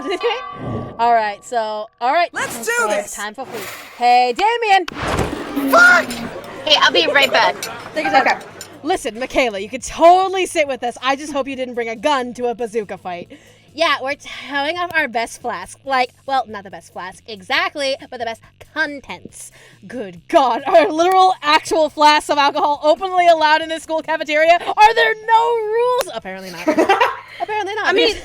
Yeah. Alright, so, Let's do this! Time for food. Hey, Damien! Fuck! Hey, I'll be right back. Take a second. Listen, Michaela, you can totally sit with us. I just hope you didn't bring a gun to a bazooka fight. Yeah, we're showing off our best flask. Like, well, not the best flask exactly, but the best contents. Good God, are literal actual flasks of alcohol openly allowed in this school cafeteria? Are there no rules? Apparently not. Apparently not. I mean,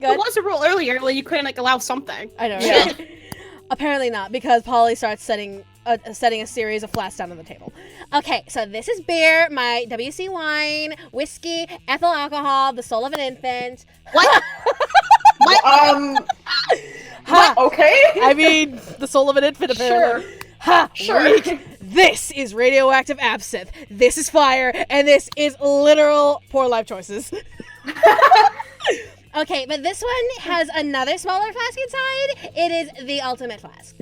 there was a rule earlier where you couldn't, like, allow something. I know, Yeah. right? Apparently not, because Polly starts setting a series of flasks down on the table. Okay, so this is beer, my WC wine, whiskey, ethyl alcohol, the soul of an infant. What? What? Ha! Okay. I mean, the soul of an infant, apparently. Sure. Ha! Sure. Weak. This is radioactive absinthe. This is fire, and this is literal poor life choices. Okay, but this one has another smaller flask inside. It is the ultimate flask.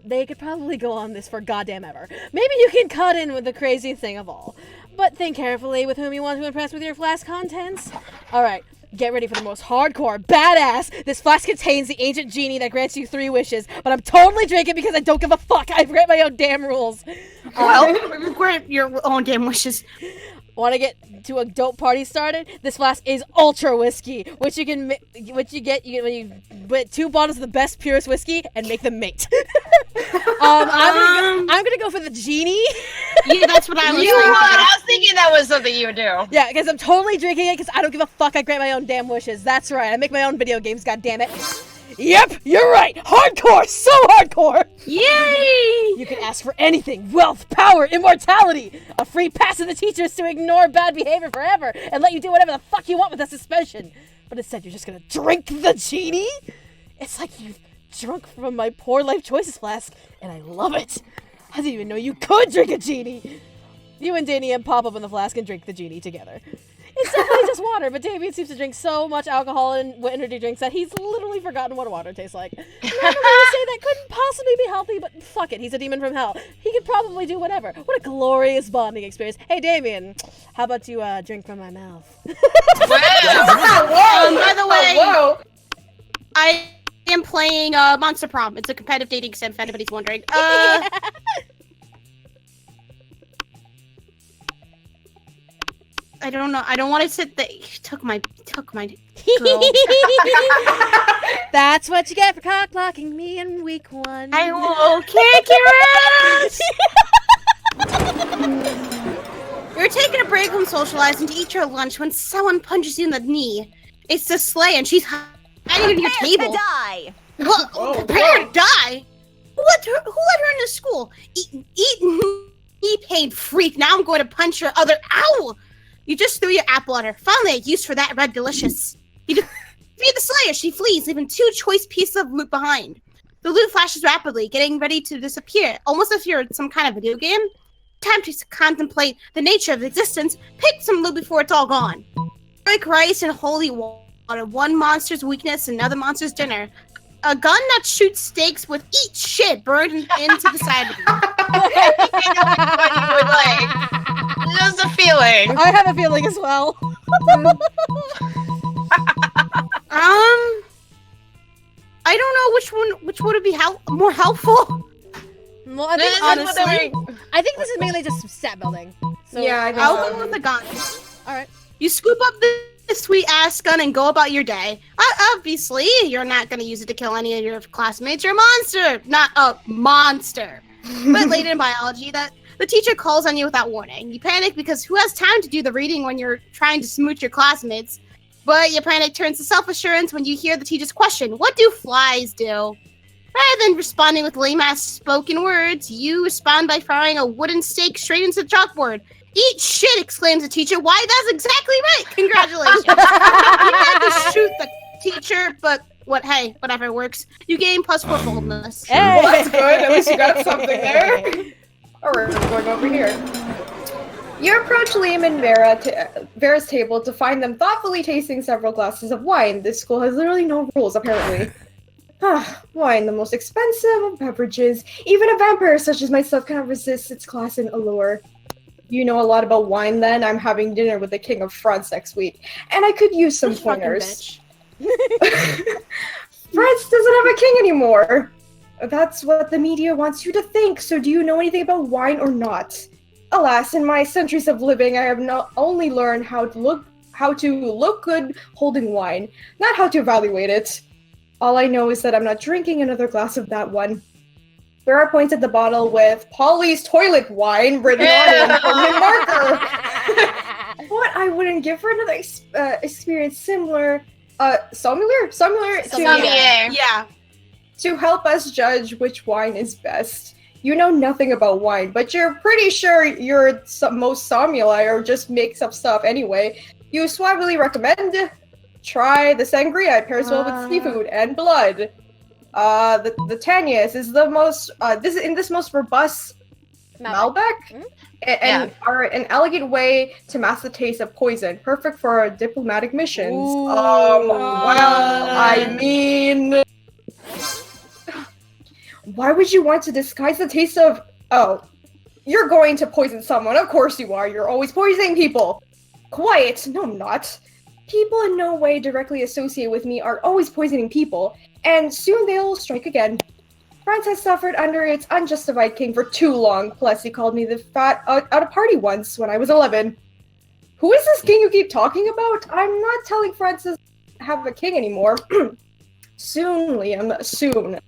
They could probably go on this for goddamn ever. Maybe you can cut in with the crazy thing of all. But think carefully with whom you want to impress with your flask contents. Alright, get ready for the most hardcore, badass. This flask contains the ancient genie that grants you 3 wishes, but I'm totally drinking because I don't give a fuck. I forget my own damn rules. Well, grant your own damn wishes. Want to get to a dope party started? This flask is ultra whiskey, which you get when you put 2 bottles of the best purest whiskey and make them mate. I'm gonna go for the genie. Yeah, that's what I was thinking. I was thinking that was something you would do. Yeah, because I'm totally drinking it because I don't give a fuck. I grant my own damn wishes. That's right. I make my own video games. God damn it. Yep, you're right. Hardcore, so hardcore. Yay! You can ask for anything: wealth, power, immortality, a free pass to the teachers to ignore bad behavior forever and let you do whatever the fuck you want with a suspension. But instead, you're just gonna drink the genie? It's like you've drunk from my poor life choices flask, and I love it. I didn't even know you could drink a genie. You and Daniel pop open the flask and drink the genie together. It's definitely just water, but Damien seems to drink so much alcohol and energy drinks that he's literally forgotten what water tastes like. And I'm going to say that couldn't possibly be healthy, but fuck it, he's a demon from hell. He could probably do whatever. What a glorious bonding experience. Hey, Damien, how about you drink from my mouth? Whoa! By the way, I am playing Monster Prom. It's a competitive dating sim, if anybody's wondering. I don't know. I don't want to sit there. Took my girl. That's what you get for cock blocking me in week 1. I will kick your ass! You're taking a break from socializing to eat your lunch when someone punches you in the knee. It's the Slay, and she's hiding on your table. To die. Prepare to die? Who let her into school? Eat knee-pain freak. Now I'm going to punch your other. Ow! You just threw your apple at her. Finally, a use for that red delicious. You defeat the Slayer. She flees, leaving 2 choice pieces of loot behind. The loot flashes rapidly, getting ready to disappear, almost as if you're in some kind of video game. Time to contemplate the nature of existence. Pick some loot before it's all gone. Break rice and holy water. One monster's weakness, another monster's dinner. A gun that shoots steaks with eat shit burned into the side of you. Just a feeling. I have a feeling as well. I don't know which would be more helpful. Well, I think honestly, I think this is mainly just stat building. So Yeah, I think I'll go with the gun. All right. You scoop up the sweet ass gun and go about your day. Obviously, you're not gonna use it to kill any of your classmates. You're a monster, not a monster. But late in biology, that the teacher calls on you without warning. You panic because who has time to do the reading when you're trying to smooch your classmates? But your panic turns to self-assurance when you hear the teacher's question, "What do flies do?" Rather than responding with lame-ass spoken words, you respond by firing a wooden stake straight into the chalkboard. "Eat shit!" exclaims the teacher. "Why, that's exactly right! Congratulations!" You had to shoot the teacher, but whatever works. You gain +4 boldness. Hey. Well, that's good. At least you got something there. Alright, we're going over here. You approach Liam and Vera's table to find them thoughtfully tasting several glasses of wine. This school has literally no rules, apparently. Wine, the most expensive of beverages. Even a vampire such as myself cannot resist its class and allure. You know a lot about wine then. I'm having dinner with the King of France next week, and I could use some pointers. anymore. That's what the media wants you to think, so do you know anything about wine or not? Alas, in my centuries of living, I have not only learned how to look good holding wine, not how to evaluate it. All I know is that I'm not drinking another glass of that one. There are points at the bottle with Polly's toilet wine written on it in permanent marker. What I wouldn't give for another experience similar, similar to Yeah. to help us judge which wine is best. You know nothing about wine, but you're pretty sure you're most sommelier or just makes up stuff anyway. You suavely recommend try the sangria. It pairs well with seafood and blood. The Tanyas is the most this most robust Malbec, and are an elegant way to mask the taste of poison, perfect for diplomatic missions. Well, I mean, why would you want to disguise the taste of? Oh, you're going to poison someone. Of course you are. You're always poisoning people. Quiet. No, I'm not. People in no way directly associated with me are always poisoning people, and soon they'll strike again. France has suffered under its unjustified king for too long. Plus, he called me the fat at a party once when I was 11. Who is this king you keep talking about? I'm not telling Francis have a king anymore. Soon, Liam. Soon.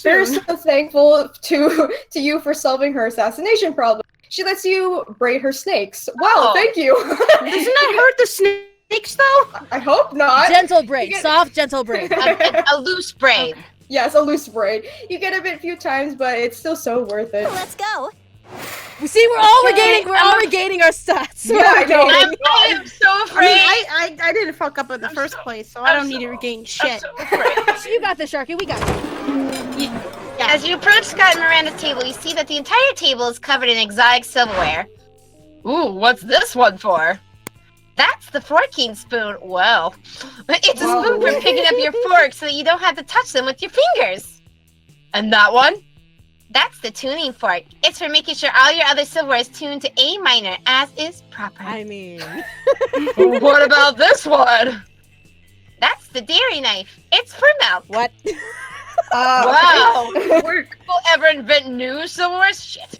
We're so thankful to you for solving her assassination problem. She lets you braid her snakes. Wow, thank you. Doesn't that hurt the snakes, though? I hope not. Gentle braid. Soft, gentle braid. A loose braid. Yes, a loose braid. You get a bit few times, but it's still so worth it. Let's go. See, we're all regaining our stats. Yeah, I know. I am so afraid. I didn't fuck up in the first place, so I don't need to regain shit. So afraid. You got this, Sharky. We got you. Yeah. As you approach Scott and Miranda's table, you see that the entire table is covered in exotic silverware. Ooh, what's this one for? That's the forking spoon. Well, it's a spoon for picking up your fork so that you don't have to touch them with your fingers. And that one? That's the tuning fork. It's for making sure all your other silverware is tuned to A minor, as is proper. I mean... What about this one? That's the dairy knife. It's for milk. What? Wow. Will people ever invent new silverware? Shit.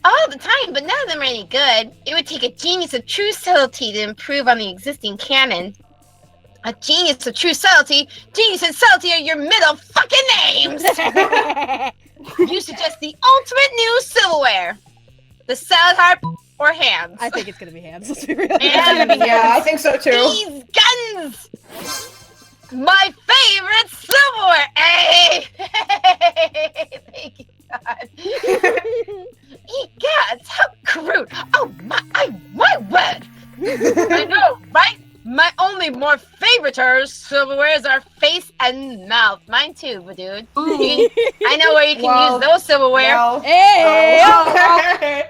All the time, but none of them are any good. It would take a genius of true subtlety to improve on the existing canon. A genius of true subtlety. Genius and subtlety are your middle fucking names. You suggest the ultimate new silverware. The salad harp or hands? I think it's gonna be hands. Let's be real. Yeah, I think so too. These guns! My favorite silverware! Hey! Thank you, God. God, how crude! Oh my word! I know, right? My only more favorite silverware is our face and mouth. Mine too, but dude. I know where you can use those silverware. Well. Hey!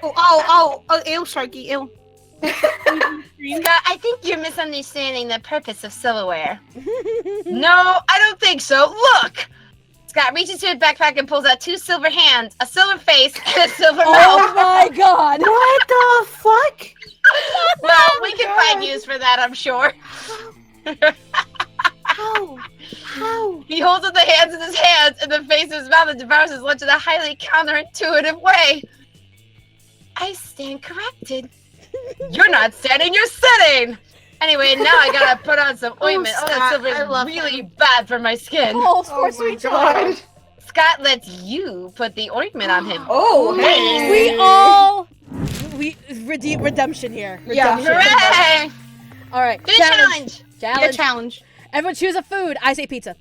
Ew, Sharky, ew. Scott, I think you're misunderstanding the purpose of silverware. No, I don't think so. Look! Scott reaches to his backpack and pulls out 2 silver hands, a silver face, and a silver mouth. Oh my God! What the fuck? Well, we can find use for that, I'm sure. How? He holds up the hands in his hands and the face in his mouth and devours his lunch in a highly counterintuitive way. I stand corrected. You're not standing, you're sitting! Anyway, now I gotta put on some ointment. Oh, that silver is really bad for my skin. Oh, of course we do. Scott lets you put the ointment on him. Oh, hey. We redemption here. Yeah. Redemption. Hooray! All right. Good challenge! Yeah, challenge. Everyone choose a food. I say pizza.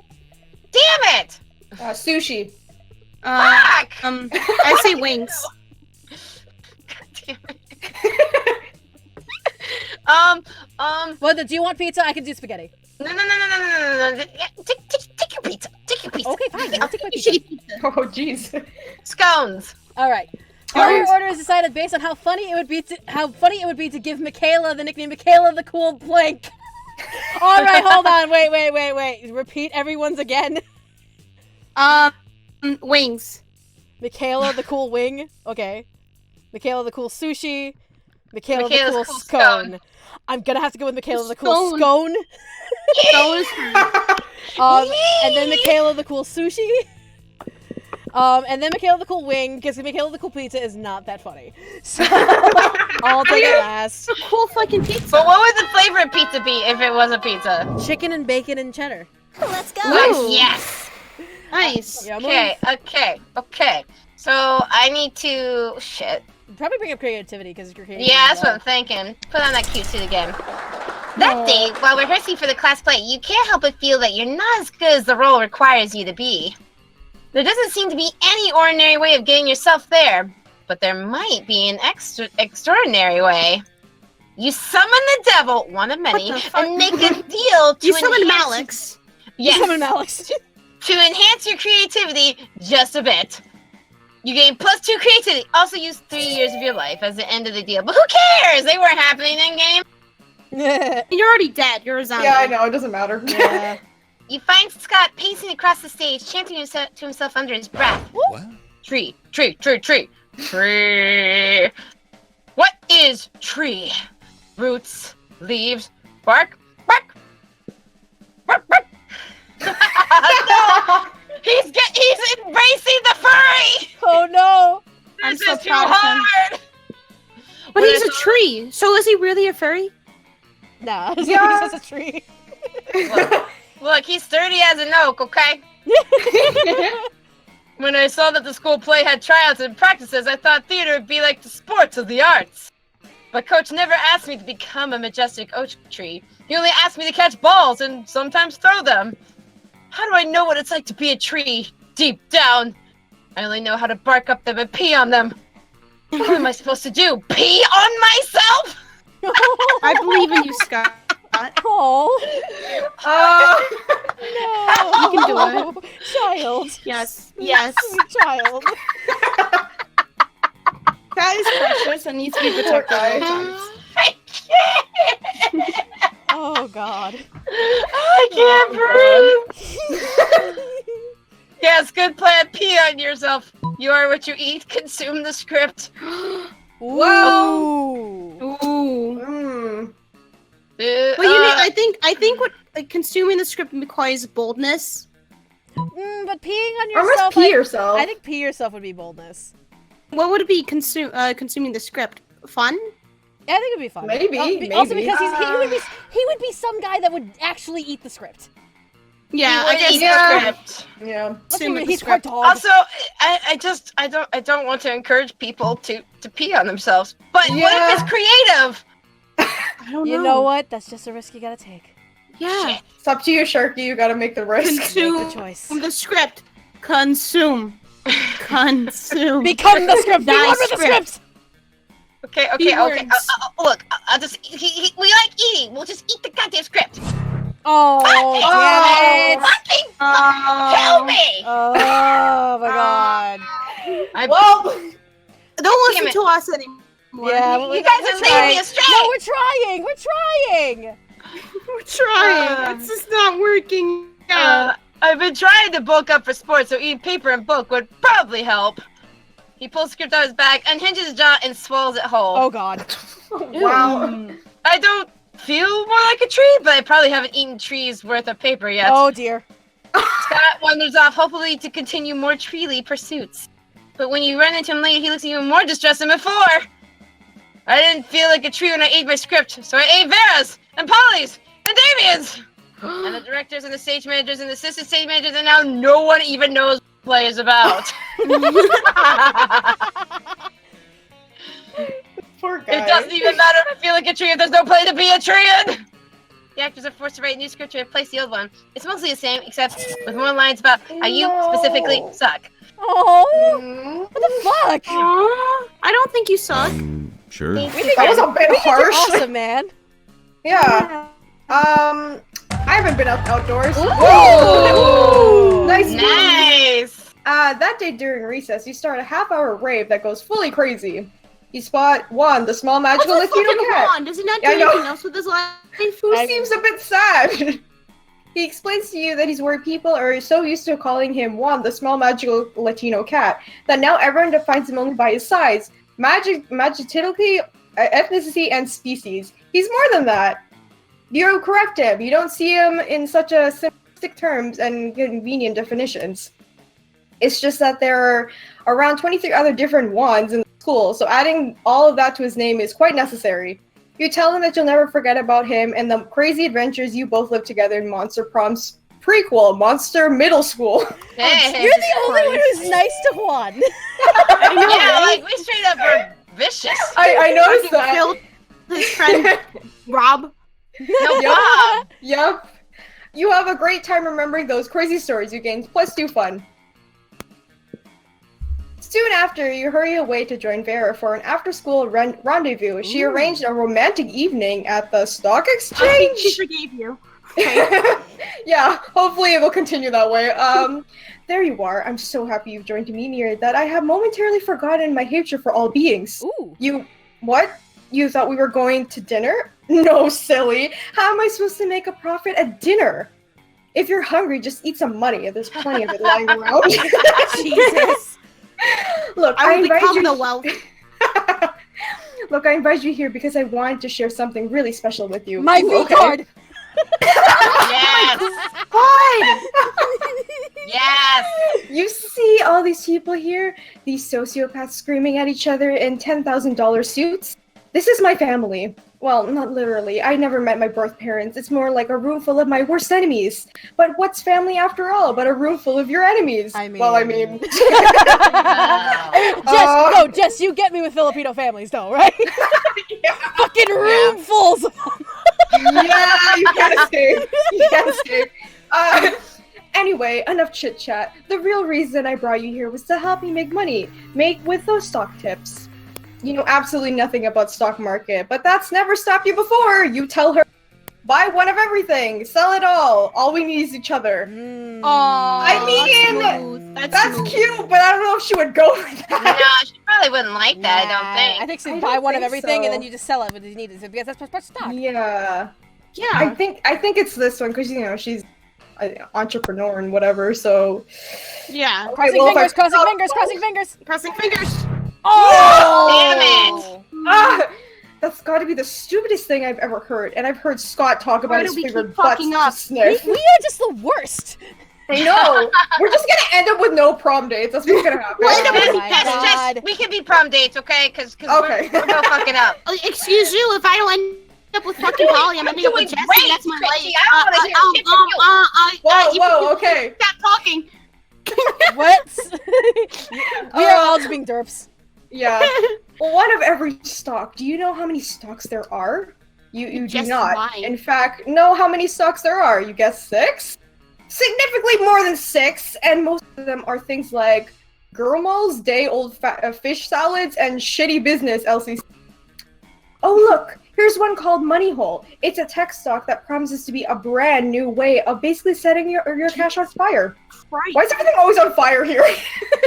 Damn it! Sushi. Fuck! I say wings. God damn it. Well, do you want pizza? I can do spaghetti. No. Take your pizza. Take your pizza. Okay, fine. I'll take my pizza. Oh, jeez. Scones. All right. Your order is decided based on how funny it would be to give Michaela the nickname Michaela the Cool Blank. All right, hold on. Wait. Repeat everyone's again. Wings. Michaela the Cool Wing. Okay. Michaela the Cool Sushi. Michaela the Michaela's Cool cool Scone. I'm gonna have to go with Michaela the Cool Scone. Scone. And then Michaela the Cool Sushi. And then Michaela the Cool Wing, because Michaela the Cool Pizza is not that funny. So I'll take it last. It's a cool fucking pizza. But what would the flavor of pizza be if it was a pizza? Chicken and bacon and cheddar. Let's go. Ooh. Yes. Nice. Yeah, Okay. So I need to shit. probably bring up creativity because you're creative. Yeah, that's what I'm thinking. Put on that cute suit again. That day, while rehearsing for the class play, you can't help but feel that you're not as good as the role requires you to be. There doesn't seem to be any ordinary way of getting yourself there, but there might be an extraordinary way. You summon the devil, one of many, and make a deal to You summon enhance... Malix. Yes, Summon Alex. to enhance your creativity just a bit. You gain +2 creativity. Also use 3 years of your life as the end of the deal. But who cares? They weren't happening in game. You're already dead. You're a zombie. Yeah, I know. It doesn't matter. Yeah. You find Scott pacing across the stage, chanting to himself under his breath. What? Tree. Tree. What is tree? Roots, leaves, bark. No! He's embracing the furry! Oh no. I'm This so is too proud of him. hard! But When he's I a tree. So is he really a furry? Nah, he's Yeah. just a tree. Look, he's sturdy as an oak, okay? When I saw that the school play had tryouts and practices, I thought theater would be like the sports of the arts. But coach never asked me to become a majestic oak tree. He only asked me to catch balls and sometimes throw them. How do I know what it's like to be a tree deep down? I only know how to bark up them and pee on them. What am I supposed to do? Pee on myself? I believe in you, Scott. Oh no. You can do it. Child. Yes. Sweet child. That is precious and needs to be protected at all times. I can't. Oh god. I can't breathe. Yes, good plan. Pee on yourself. You are what you eat. Consume the script. Whoa. Ooh. Mm. Well, you know, I think what consuming the script requires boldness. But peeing on Or must yourself. pee yourself. I think pee yourself would be boldness. What would it be? Consuming the script. Fun? Yeah, I think it'd be fun. Maybe, Also maybe. because he would be some guy that would actually eat the script. Yeah, I guess. Eat yeah. the script. Yeah. Consume the He's script. quite dog. Also, I don't want to encourage people to pee on themselves. But what Yeah. if it's creative? I don't You know what? That's just a risk you gotta take. Yeah. Shit. It's up to you, Sharky. You gotta make the risk. Make Consume the choice. the script. Consume. Consume. Become the script. Be Thy one with the script. script. Okay. Keywords. Look, I'll just. We like eating. We'll just eat the goddamn script. Oh, damn it. Fucking kill me! Oh my god. Well, Don't Damn listen it. to us anymore. Yeah, You guys are leading me astray. No, we're trying. We're trying. We're trying. It's just not working out. I've been trying to bulk up for sports, so eating paper and book would probably help. He pulls the script out of his bag, unhinges his jaw, and swallows it whole. Oh god. wow. I don't feel more like a tree, but I probably haven't eaten trees worth of paper yet. Oh dear. Scott wanders off, hopefully to continue more treely pursuits. But when you run into him later, he looks even more distressed than before. I didn't feel like a tree when I ate my script, so I ate Vera's, and Polly's, and Damien's, and the directors, and the stage managers, and the assistant stage managers, and now no one even knows what the play is about. Poor guy. It doesn't even matter if I feel like a tree if there's no play to be a tree in! The actors are forced to write a new script to replace the old one. It's mostly the same, except with more lines about how you specifically suck. Oh. Mm. What the fuck? Aw, I don't think you suck. Sure. We think That was a bit we think you're harsh. awesome, man. Yeah. I haven't been outdoors. Ooh. Nice. Nice! That day during recess, you start a half-hour rave that goes fully crazy. You spot Juan, the small magical What's a Latino fucking cat. wand? Does he not do Yeah, I know. anything else with his life? Who seems a bit sad. He explains to you that he's worried people are so used to calling him Juan, the small magical Latino cat, that now everyone defines him only by his size, magicality, ethnicity, and species. He's more than that. You correct him. You don't see him in such a simplistic terms and convenient definitions. It's just that there are around 23 other different wands in the school, so adding all of that to his name is quite necessary. You tell him that you'll never forget about him and the crazy adventures you both lived together in Monster Prom's prequel, Monster Middle School. Hey, You're the only one who's nice to Juan. yeah, like we straight up were vicious. I noticed that. Killed his friend Rob. No Bob. Yep. You have a great time remembering those crazy stories you gained, plus do fun. Soon after, you hurry away to join Vera for an after-school rendezvous. She arranged a romantic evening at the stock exchange. She forgave you. Yeah, hopefully it will continue that way. There you are. I'm so happy you've joined me near that I have momentarily forgotten my hatred for all beings. Ooh. What? You thought we were going to dinner? No, silly. How am I supposed to make a profit at dinner? If you're hungry, just eat some money. There's plenty of it lying around. Jesus. Look, I will invite become you. the wealth. Look, I invited you here because I wanted to share something really special with you. My Ooh, V okay. card. Yes. Yes. You see all these people here? These sociopaths screaming at each other in $10,000 suits? This is my family. Well, not literally. I never met my birth parents. It's more like a room full of my worst enemies. But what's family after all but a room full of your enemies? Jess, you get me with Filipino families though, right? Yeah. Fucking roomfuls. Yeah, you can't escape. You can't escape. Anyway, enough chit chat. The real reason I brought you here was to help me make money. Make with those stock tips. You know absolutely nothing about stock market, but that's never stopped you before. You tell her, buy one of everything, sell it all. All we need is each other. I mean, that's cute, but I don't know if she would go with that. No, she probably wouldn't like that. I don't think. I think she'd I buy don't one of think everything so. and then you just sell it when you need it because that's much stock. Yeah. Yeah. I think it's this one because she's an entrepreneur and whatever. So Yeah. Crossing fingers, crossing fingers. Crossing fingers. Oh! Damn it. That's got to be the stupidest thing I've ever heard. And I've heard Scott talk about Why his do we favorite keep butts fucking to up? sniff. We are just the worst. I know. We're just gonna end up with no prom dates. That's what's gonna happen. Wait a minute. Oh my Yes, God. Jess, we can be prom dates, okay? Because Okay. we're no fucking up. Excuse you, if I don't end up with fucking Polly, I'm ending up with doing Jesse. great, That's my Kristi. life. I don't wanna hear shit from you. Whoa, okay. Stop talking. What? We are all just being derps. Yeah. One of every stock. Do you know how many stocks there are? You do Just not. mine. In fact, know how many stocks there are. You guess 6? Significantly more than 6, and most of them are things like Gurmals, day-old fish salads, and shitty business LCC. Oh look, here's one called Money Hole. It's a tech stock that promises to be a brand new way of basically setting your cash on fire. Right. Why is everything always on fire here?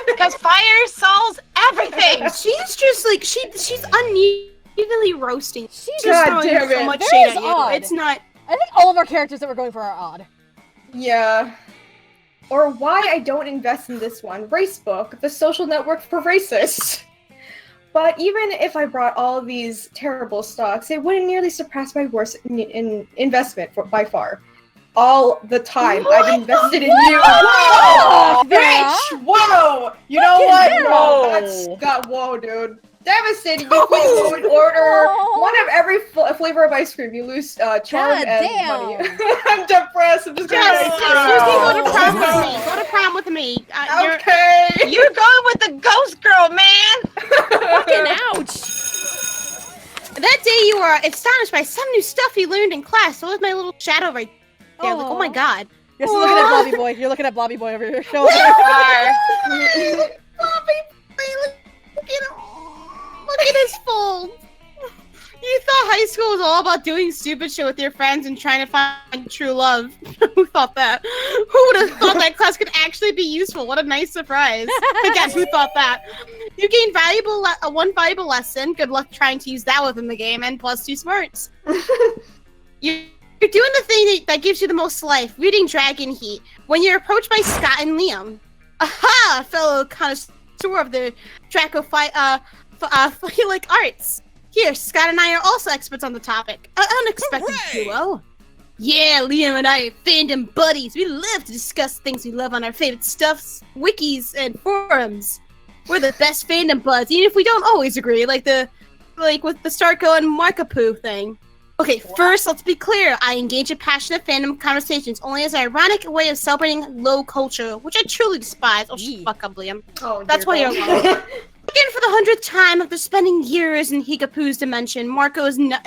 Because fire solves everything. She's just like she's unevenly roasting. She's God just throwing damn so it. much That shade is at you. odd. It's not. I think all of our characters that we're going for are odd. Yeah. Or why I don't invest in this one. Racebook, the social network for racists. But even if I brought all these terrible stocks, it wouldn't nearly surpass my worst investment by far. All the time I've invested in you. Whoa! Bitch! Whoa! You know what? No, that's got whoa, dude. Devastating. You would order one of every flavor of ice cream. You lose charm God and damn. money. I'm depressed. I'm just Jess, gonna you can go to prom with me. Go to prom with me. Okay. You're going with the ghost girl, man. Fucking ouch. That day you were astonished by some new stuff you learned in class. So was my little shadow right there. Like, oh my god. You're still looking at Blobby Boy. You're looking at Blobby Boy over your shoulder. Look at his fold. You thought high school was all about doing stupid shit with your friends and trying to find true love. Who thought that? Who would have thought that class could actually be useful? What a nice surprise. I guess who thought that? You gained one valuable lesson. Good luck trying to use that within the game, and plus 2 smarts. You're doing the thing that gives you the most life, reading Dragon Heat. When you're approached by Scott and Liam. Aha! Fellow connoisseur of the Dracophilic arts. Here, Scott and I are also experts on the topic. An unexpected duo. Yeah, Liam and I are fandom buddies. We love to discuss things we love on our favorite stuffs, wikis, and forums. We're the best fandom buds, even if we don't always agree, like with the Starko and Markapoo thing. Okay, first, let's be clear. I engage in passionate fandom conversations only as an ironic way of celebrating low culture, which I truly despise. Oh, fuck up, Liam. Oh, That's why you're alone. Again, for the 100th time after spending years in Higapoo's dimension, Marco is now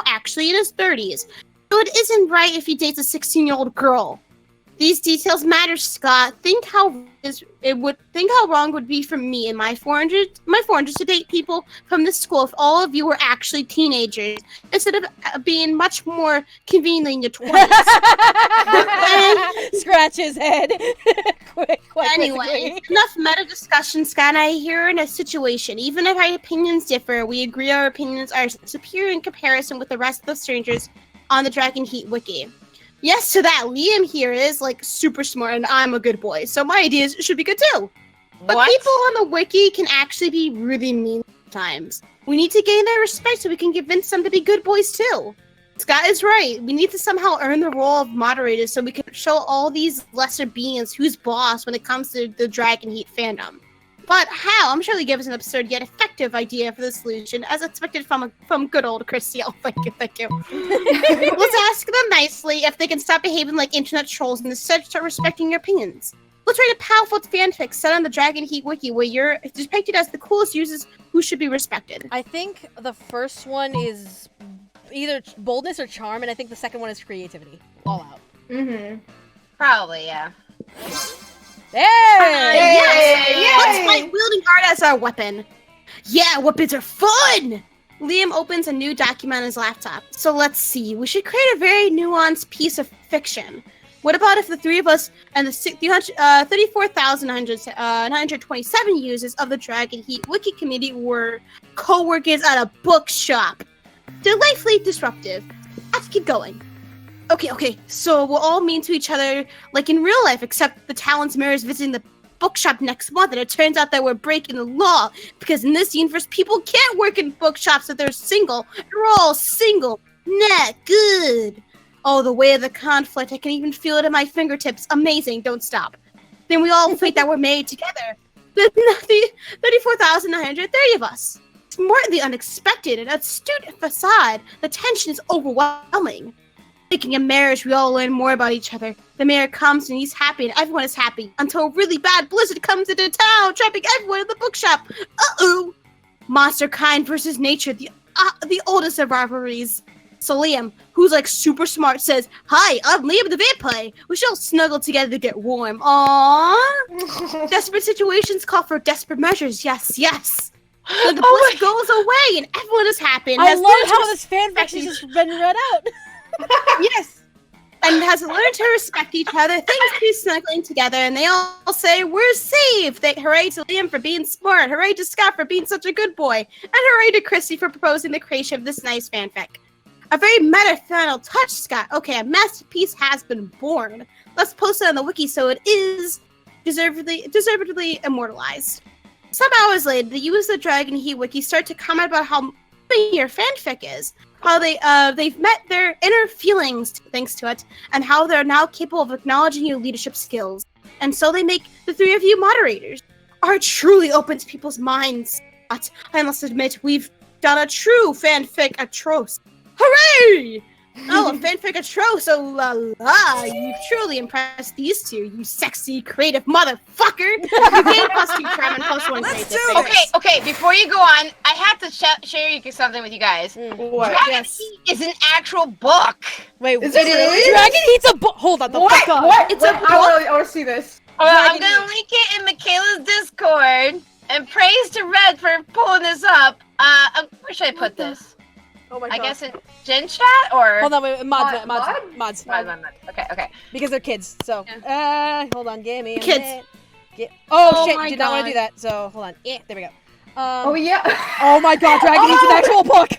actually in his 30s. So it isn't right if he dates a 16-year-old girl. These details matter, Scott. Think how wrong it would be for me and my 400 to date people from this school if all of you were actually teenagers instead of being much more conveniently in your 20s. Scratch his head. quick, Anyway, enough meta discussion, Scott and I are here in a situation. Even if our opinions differ, we agree our opinions are superior in comparison with the rest of the strangers on the Dragon Heat Wiki. Yes, to that, Liam here is, like, super smart, and I'm a good boy, so my ideas should be good too. But people on the wiki can actually be really mean sometimes. We need to gain their respect so we can convince them to be good boys too. Scott is right. We need to somehow earn the role of moderators so we can show all these lesser beings who's boss when it comes to the Dragon Heat fandom. But how? I'm sure they give us an absurd yet effective idea for the solution, as expected from good old Kristi. Oh, thank you. Let's ask them nicely if they can stop behaving like internet trolls and instead start respecting your opinions. Let's write a powerful fanfic set on the Dragon Heat Wiki where you're depicted as the coolest users who should be respected. I think the first one is either boldness or charm, and I think the second one is creativity. All out. Mm-hmm. Probably, yeah. Hey! Let's fight wielding art as our weapon. Yeah, weapons are fun! Liam opens a new document on his laptop. So let's see. We should create a very nuanced piece of fiction. What about if the three of us and the 34,927 users of the Dragon Heat Wiki community were co-workers at a bookshop? Delightfully disruptive. Let's keep going. Okay, so we're all mean to each other like in real life, except the Talon's Mirror is visiting the bookshop next month, and it turns out that we're breaking the law, because in this universe, people can't work in bookshops if they're single. They're all single. Not good. Oh, the way of the conflict. I can even feel it in my fingertips. Amazing. Don't stop. Then we all think that we're made together. The 34,930 of us. It's more than the unexpected and astute facade. The tension is overwhelming. Making a marriage, we all learn more about each other. The mayor comes and he's happy and everyone is happy until a really bad blizzard comes into town, trapping everyone in the bookshop. Uh-oh! Monster kind versus nature, the oldest of rivalries. So Liam, who's like super smart, says, "Hi, I'm Liam the vampire. We should all snuggle together to get warm." Aww. Desperate situations call for desperate measures. Yes. Then the blizzard goes away and everyone is happy. And I love how this fanfic has just been read out. Yes. And has learned to respect each other, thanks to snuggling together, and they all say, "We're safe!" Hooray to Liam for being smart, hooray to Scott for being such a good boy, and hooray to Kristi for proposing the creation of this nice fanfic. A very meta final touch, Scott. Okay, a masterpiece has been born. Let's post it on the wiki so it is deservedly immortalized. Some hours later, the users of the Dragon Heat Wiki start to comment about how funny your fanfic is. How they've met their inner feelings thanks to it, and how they're now capable of acknowledging your leadership skills. And so they make the three of you moderators. Art truly opens people's minds. But I must admit, we've done a true fanfic atroce. Hooray! Oh, a fanfic atroce, oh la la! You've truly impressed these two, you sexy, creative motherfucker! You gained +2 charm and +1 creative. Okay, before you go on, I have to share something with you guys. What? Dragon Heat is an actual book. Wait, Is it really? Dragon Heat's a book. Hold on, the fuck up. What? It's a I want to see this. I'm gonna link it in Michaela's Discord. And praise to Red for pulling this up. Where should I put this? Oh my god. I guess in Gen Chat or Hold on, wait, mods. Mod. Okay. Because they're kids, so. Hold on, give me a Kids. minute. Oh Oh shit, my did not want God. to do that, so hold on. There we go. Oh yeah. Oh my god, Dragon Heat's an actual book!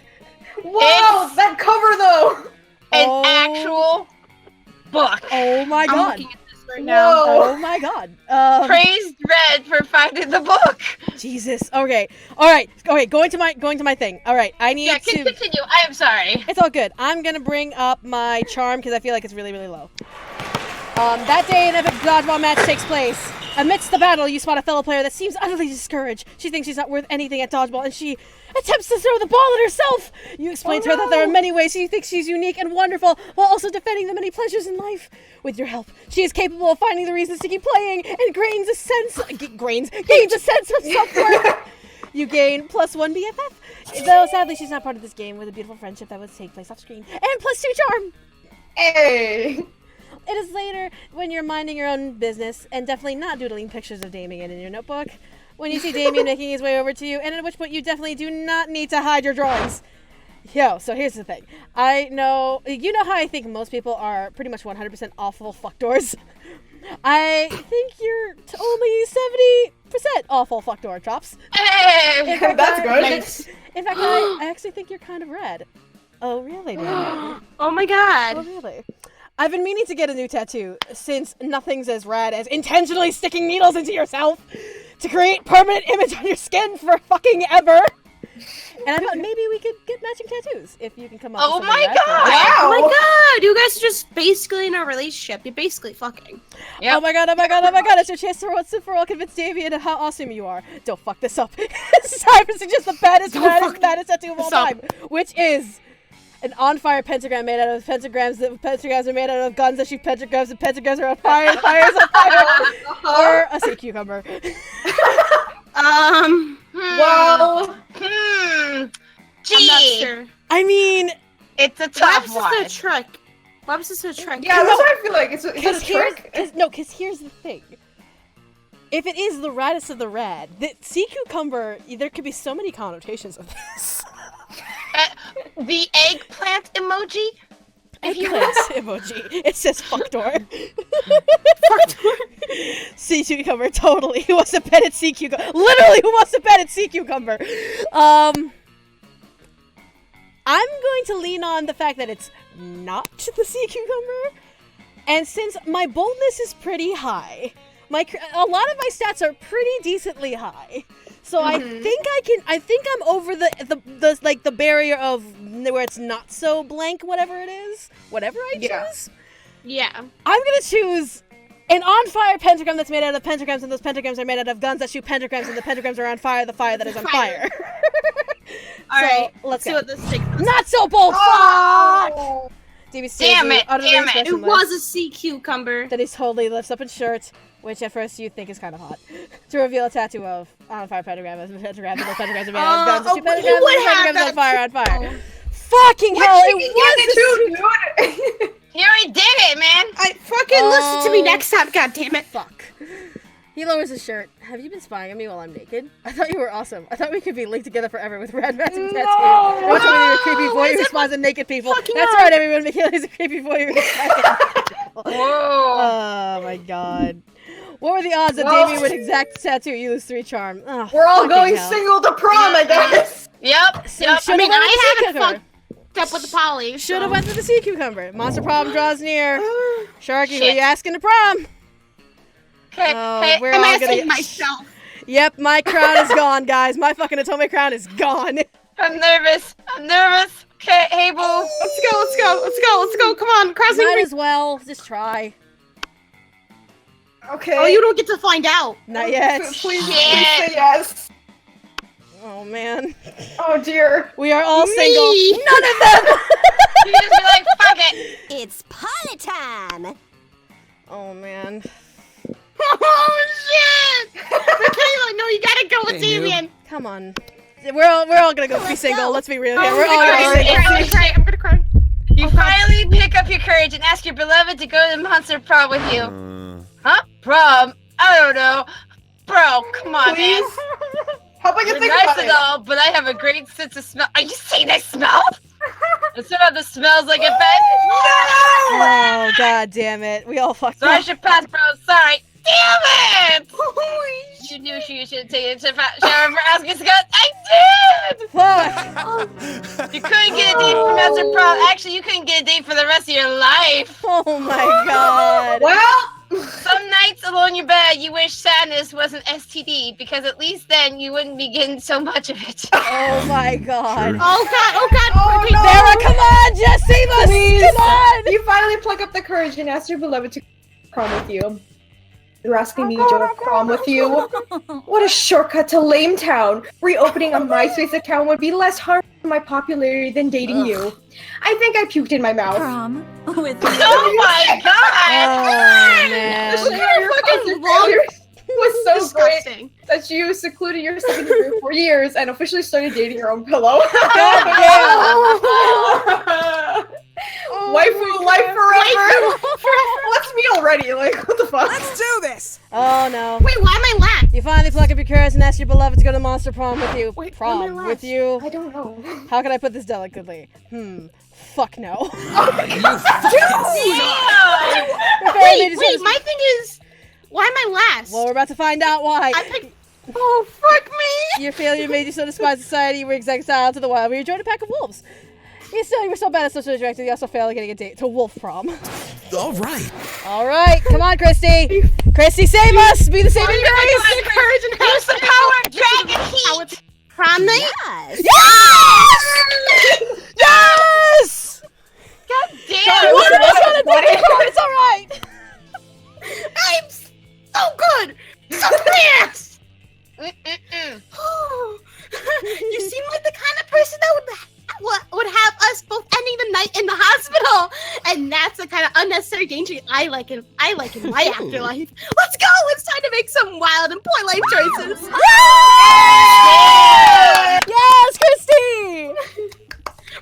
Wow, It's- that cover though. An Oh. actual book. Oh my I'm god. looking at this right now. Oh my god. Praised Red for finding the book. Jesus. Okay. All right. Okay. Going to my thing. All right. I need Yeah, to. continue. I am sorry. It's all good. I'm gonna bring up my charm because I feel like it's really, really low. That day, an epic dodgeball match takes place. Amidst the battle, you spot a fellow player that seems utterly discouraged. She thinks she's not worth anything at dodgeball, and she attempts to throw the ball at herself. You explain to her that there are many ways she thinks she's unique and wonderful, while also defending the many pleasures in life. With your help, she is capable of finding the reasons to keep playing, and gains a sense of self-worth. You gain +1 BFF. Though sadly, she's not part of this game with a beautiful friendship that would take place off screen, and +2 charm. Hey! It is later when you're minding your own business and definitely not doodling pictures of Damien in your notebook when you see Damien making his way over to you, and at which point you definitely do not need to hide your drawings. Yo, so here's the thing. You know how I think most people are pretty much 100% awful fuckdoors? I think you're only 70% awful fuckdoor, Drops. Hey! That's good. Nice. In fact, I actually think you're kind of red. Oh, really, Damien? Oh my god. Oh, really? I've been meaning to get a new tattoo since nothing's as rad as intentionally sticking needles into yourself to create permanent image on your skin for fucking ever. And I thought maybe we could get matching tattoos if you can come up with something my rad god! for us. Wow! Oh my god, you guys are just basically in a relationship. You're basically fucking. Yep. Oh my god, it's your chance to once and for all convince Damien how awesome you are. Don't fuck this up. It's time to suggest the baddest tattoo of all time, which is an on-fire pentagram made out of pentagrams. The pentagrams are made out of guns that shoot pentagrams, and pentagrams are on fire, and fire is on fire. Or a sea cucumber. Well, I'm not Gee, sure. I mean, it's a What tough happens one. to the trick? What happens to the trick? yeah, that's what I feel like. It's a trick. Because here's the thing. If it is the raddest of the rad, the sea cucumber, there could be so many connotations of this. The eggplant emoji? Eggplant emoji. It says fuckdoor. Sea cucumber, totally. Who wants to pet at sea cucumber? Literally, who wants to pet at sea cucumber? I'm going to lean on the fact that it's not the sea cucumber. And since my boldness is pretty high, a lot of my stats are pretty decently high. So I think I'm over the barrier of where it's not so blank, whatever it is. Whatever I choose. Yeah. I'm gonna choose an on-fire pentagram that's made out of pentagrams, and those pentagrams are made out of guns that shoot pentagrams, and the pentagrams are on fire, the fire that is on fire. Alright, let's see go. what this takes. Not so bold! Oh! DBC, Damn it, utterly damn it. expressionless. It was a sea cucumber. That he totally lifts up his shirt, which at first you think is kind of hot, to reveal a tattoo of on-fire pentagram, as the pentagrams, and the pentagrams are made out of guns that shoot but pentagrams, you and would the pentagrams have on fire, on that- fire. Fucking hell, it was Dude. You already did it, man. I fucking listen to me next time, god damn it. Fuck. He lowers his shirt. Have you been spying on me while I'm naked? I thought you were awesome. I thought we could be linked together forever with rad matching tattoos. I want somebody who's a creepy boy who spawns on naked people. fucking That's up? right, everyone. Michaela's a creepy boy who spawns on naked people. Whoa. Oh my god. What were the odds that Well- Damien would exact tattoo? You lose 3 charm. Oh, We're all fucking going hell. single to prom, I guess. Yep. So Yep. should've I mean, went with the sea I haven't cucumber. fucked up with the poly. Should have so. went with the sea cucumber. Monster prom draws near. Sharky, who are Shit. you asking to prom? Okay. Oh, Hey, we're I'm all asking gonna. myself. Yep, my crown is gone, guys. My fucking Otome crown is gone. I'm nervous. Okay, hey, boo. Let's go. Come on, crossing Might me. as well. Just try. Okay. Oh, you don't get to find out. Not yet. Please Shit. say yes. Oh man. Oh dear. We are all Me. single. None of them! You just be like, fuck it. It's party time! Oh man. Oh shit! Michaela, no, you gotta go with Hey, noob. Damien. Come on. We're all gonna go be single. Let's be real here. We're all gonna be Alright, single. alright. I'm gonna cry. You finally pick up your courage and ask your beloved to go to Monster Prom with you. Huh? Prom? I don't know. Bro, come on, Please. man. How about you You're think nice about and it? all, but I have a great sense of smell. Are you saying I smell? And somehow this smells like a bed. No! Oh god damn it. We all fucked So I up. should pass, bro. Sorry. Damn it! You knew you should take a shower for asking Scott. I did! Fuck. You couldn't get a date for Master Prom. Actually, you couldn't get a date for the rest of your life. Oh my god. Well, So alone in your bed, you wish sadness was an STD, because at least then you wouldn't be getting so much of it. Oh my god. Oh god, oh god. Oh, Okay, no. Vera, come on, Jess, save us! Please. Come on! You finally pluck up the courage and ask your beloved to prom with you. You're asking me to join prom with you? What a shortcut to Lame Town! Reopening a MySpace account would be less harm to my popularity than dating you. I think I puked in my mouth. Prom with Oh my god! Oh, The man. shit on your fucking failure was so great disgusting. that you secluded yourself in your room for years and officially started dating your own pillow. Waifu life forever. What's me already? Like, what the fuck? Let's do this! Oh no. Wait, why am I last? You finally pluck up your courage and ask your beloved to go to Monster Prom with you. Wait, why am I Prom last? with you. I don't know. How can I put this delicately? Fuck no. Damn! Wait, my thing is, why am I last? Well, we're about to find out why. I picked. Oh, fuck me! Your failure made you so despise society, you were exiled to the wild where you joined a pack of wolves. You were so bad at social interaction, you also failed at getting a date to Wolf Prom. Alright. Alright, come on, Kristi. Kristi, save us! Be the saving grace! Courage and Use the power of dragon heat! Prom night? yes. Yes! Yes! God damn! One of us got a date to prom, it's alright! I'm so good! So clear! You seem like the kind of person that would have us both ending the night in the hospital, and that's the kind of unnecessary danger I like in my afterlife. Let's go! It's time to make some wild and poor life choices. Yes, Kristi!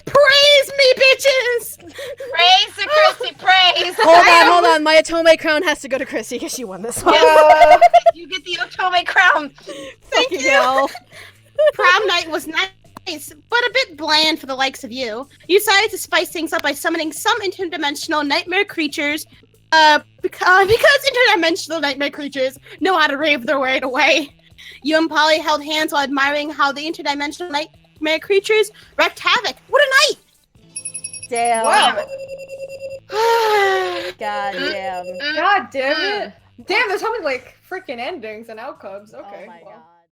Praise me, bitches! Praise to Kristi, praise! Hold on. My Otome crown has to go to Kristi because she won this one. You get the Otome crown! Thank you. Prom night was nice, but a bit bland for the likes of you. You decided to spice things up by summoning some interdimensional nightmare creatures, because interdimensional nightmare creatures know how to rave their way away. You and Polly held hands while admiring how the interdimensional nightmare creatures wreaked havoc. What a night! Damn. Wow. God damn. God damn it. Damn, there's so many like freaking endings and outcomes. Okay. Oh my well. god.